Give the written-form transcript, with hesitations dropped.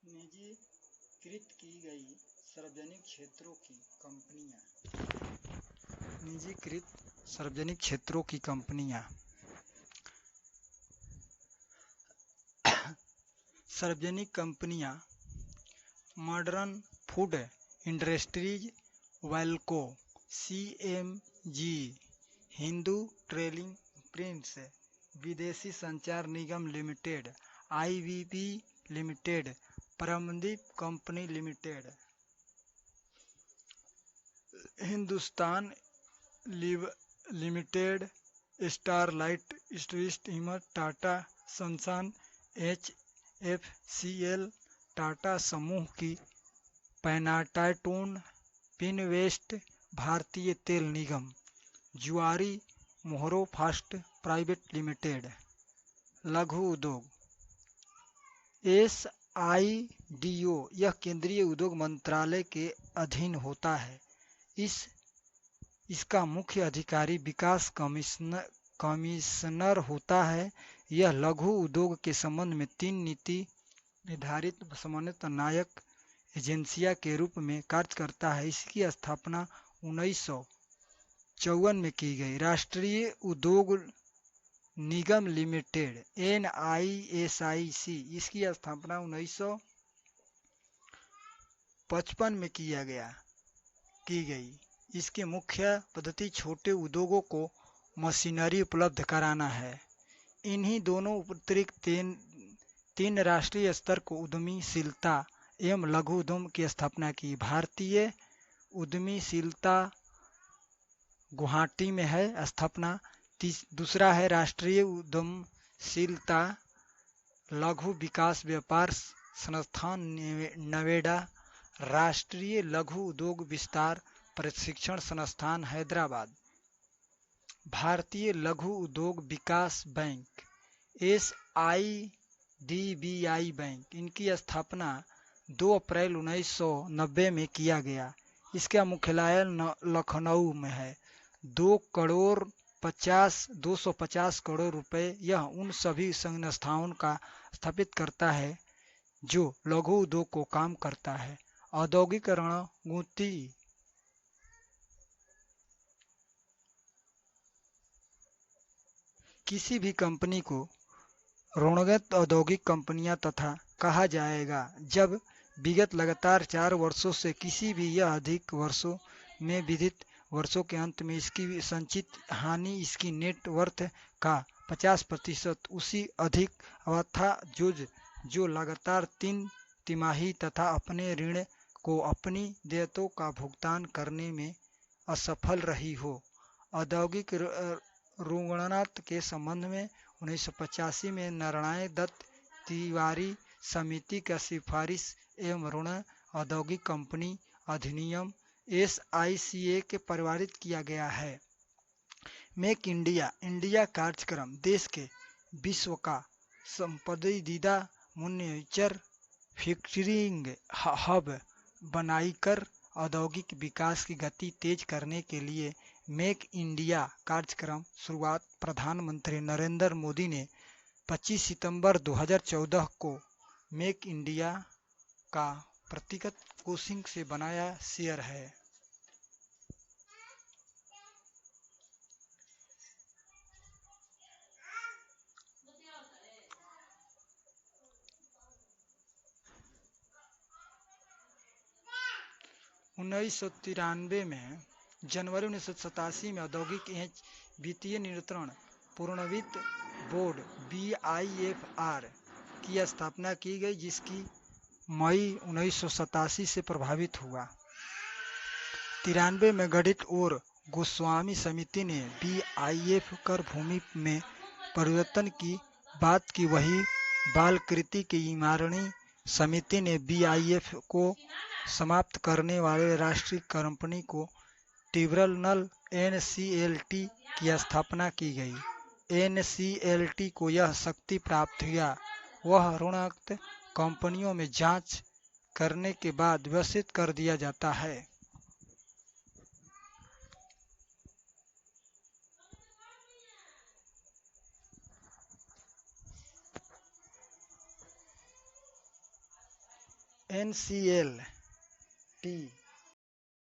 निजीकृत की गई सार्वजनिक क्षेत्रों की कंपनियां। निजीकृत सार्वजनिक क्षेत्रों की कंपनियां सार्वजनिक कंपनियां modern food industries, Valco, CMG, Hindu trading prints, Videshi Sanchar Nigam limited, IVP limited, Paramdeep company limited, Hindustan limited, Starlite industries, Tata sons, HFCL, Tata समूह की पैनाटाटून, पिनवेस्ट, भारतीय तेल निगम, जुआरी मोहरो फास्ट प्राइवेट लिमिटेड। लघु उद्योग। एसआईडीओ यह केंद्रीय उद्योग मंत्रालय के अधीन होता है। इसका मुख्य अधिकारी विकास कमिश्नर होता है। यह लघु उद्योग के संबंध में 3 नीति निर्धारित समन्वित नायक एजेंसिया के रूप में कार्य करता है। इसकी स्थापना 1954 में की गई। राष्ट्रीय उद्योग निगम लिमिटेड NISIC, इसकी स्थापना 1955 में की गई। इसके मुख्य पद्धति छोटे उद्योगों को मशीनरी उपलब्ध कराना है। इन्हीं दोनों अतिरिक्त 3 राष्ट्रीय स्तर को उद्यमीशीलता एवं लघु उद्यम की स्थापना की। भारतीय उद्यमीशीलता गुवाहाटी में है स्थापना। दूसरा है राष्ट्रीय उद्यमशीलता लघु विकास व्यापार संस्थान नोएडा, राष्ट्रीय लघु उद्योग विस्तार प्रशिक्षण संस्थान हैदराबाद, भारतीय लघु उद्योग विकास बैंक SIDBI बैंक, इनकी स्थापना 2 अप्रैल 1990 में किया गया। इसका मुख्यालय लखनऊ में है। 250 करोड़ रुपए यह उन सभी संस्थाओं का स्थापित करता है जो लघु उद्योग को काम करता है। औद्योगिक रणनीति। किसी भी कंपनी को रणनीतिक औद्योगिक कंपनियां तथा कहा जाएगा जब विगत लगातार 4 वर्षों से किसी भी या अधिक वर्षों में विदित वर्षों के अंत में इसकी संचित हानि इसकी नेट वर्थ का 50% उससे अधिक अवस्था जो लगातार 3 तिमाही तथा अपने ऋण को अपनी देयतों का भुगतान करने में असफल रही हो। औद्योगिक ऋणांत के संबंध में 1985 में नारायण दत्त तिवारी समिति का सिफारिश एवं ऋण औद्योगिक कंपनी अधिनियम SICA के परिवारित किया गया है। मेक इंडिया कार्यक्रम देश के विश्व का संपदीदा मैन्युफैक्चरिंग हब बनाकर औद्योगिक विकास की गति तेज करने के लिए मेक इंडिया कार्यक्रम शुरुआत प्रधानमंत्री नरेंद्र मोदी ने 25 सितंबर 2014 को मेक इंडिया का प्रतीक कोशिश से बनाया शेयर है। जनवरी 1987 में औद्योगिक एवं वित्तीय नियंत्रण पूर्णवित्त बोर्ड BIFR की स्थापना की गई, जिसकी मई 1987 से प्रभावित हुआ। 93 में गठित और गोस्वामी समिति ने BIF कर भूमि में परिवर्तन की बात की। वही बालकृति की इमारणी समिति ने BIF को समाप्त करने वाले राष्ट्रीय कंपनी को ट्रिब्यूनल NCLT की स्थापना की गई। NCLT को यह शक्ति प्राप्त हुआ वह ऋणांत कंपनियों में जांच करने के बाद व्यवस्थित कर दिया जाता है। NCL T